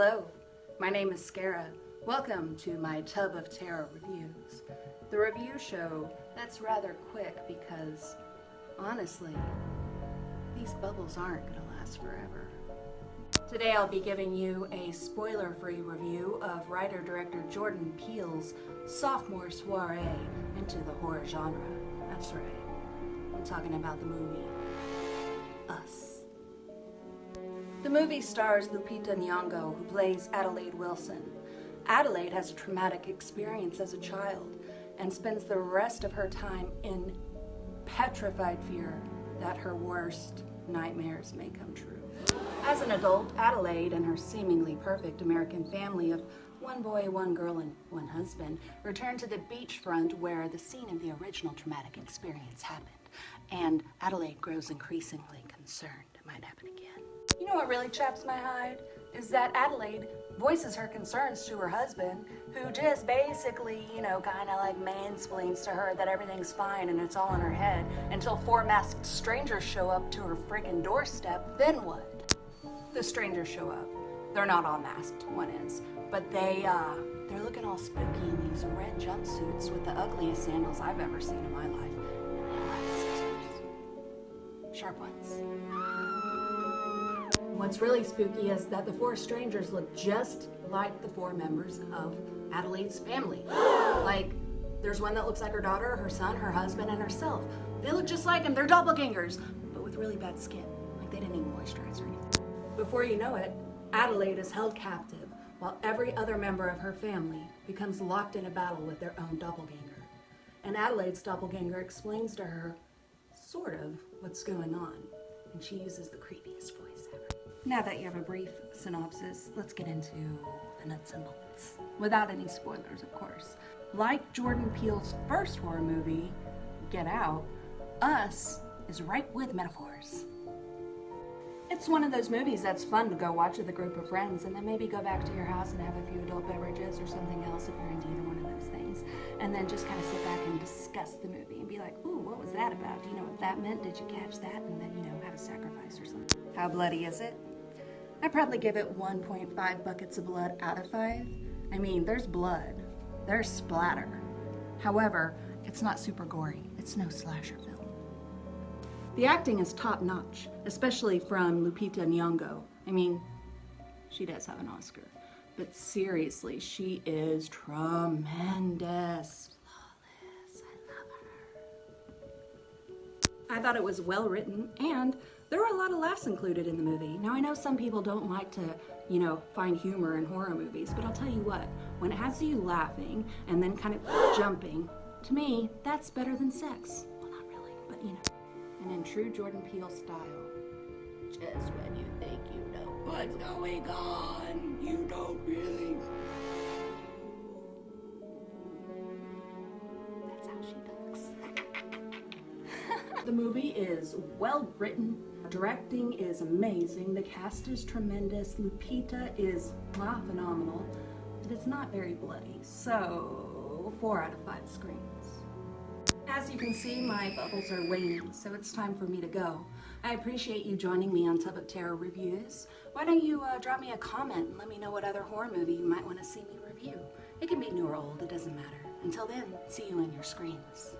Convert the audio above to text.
Hello, my name is Scarah. Welcome to my Tub of Terror reviews. The review show that's rather quick because, honestly, these bubbles aren't going to last forever. Today I'll be giving you a spoiler-free review of writer-director Jordan Peele's sophomore soiree into the horror genre. That's right, I'm talking about the movie Us. The movie stars Lupita Nyong'o, who plays Adelaide Wilson. Adelaide has a traumatic experience as a child and spends the rest of her time in petrified fear that her worst nightmares may come true. As an adult, Adelaide and her seemingly perfect American family of one boy, one girl, and one husband return to the beachfront where the scene of the original traumatic experience happened, and Adelaide grows increasingly concerned it might happen again. You know what really chaps my hide? Is that Adelaide voices her concerns to her husband, who just basically, kind of like mansplains to her that everything's fine and it's all in her head until four masked strangers show up to her friggin' doorstep. Then what? The strangers show up. They're not all masked, one is, but they're looking all spooky in these red jumpsuits with the ugliest sandals I've ever seen in my life. And they have scissors. Sharp ones. What's really spooky is that the four strangers look just like the four members of Adelaide's family. Like, there's one that looks like her daughter, her son, her husband, and herself. They look just like them. They're doppelgangers, but with really bad skin. Like they didn't even moisturize or anything. Before you know it, Adelaide is held captive while every other member of her family becomes locked in a battle with their own doppelganger. And Adelaide's doppelganger explains to her, sort of, what's going on. And she uses the creepiest voice ever. Now that you have a brief synopsis, let's get into the nuts and bolts. Without any spoilers, of course. Like Jordan Peele's first horror movie, Get Out, Us is ripe with metaphors. It's one of those movies that's fun to go watch with a group of friends and then maybe go back to your house and have a few adult beverages or something else if you're into either one of those things. And then just kind of sit back and discuss the movie and be like, ooh, what was that about? Do you know what that meant? Did you catch that? And then, have a sacrifice or something. How bloody is it? I'd probably give it 1.5 buckets of blood out of 5. I mean, there's blood. There's splatter. However, it's not super gory. It's no slasher film. The acting is top-notch, especially from Lupita Nyong'o. I mean, she does have an Oscar. But seriously, she is tremendous. Flawless. I love her. I thought it was well written, and there were a lot of laughs included in the movie. Now, I know some people don't like to, find humor in horror movies, but I'll tell you what, when it has you laughing and then kind of jumping, to me, that's better than sex. Well, not really, but And in true Jordan Peele style, just when you think you know what's going on, you don't really. That's how she talks. The movie is well written. Directing is amazing. The cast is tremendous. Lupita is phenomenal. But it's not very bloody. So, 4 out of 5 screens. As you can see, my bubbles are waning, so it's time for me to go. I appreciate you joining me on Tub of Terror reviews. Why don't you drop me a comment and let me know what other horror movie you might want to see me review. It can be new or old, it doesn't matter. Until then, see you in your screens.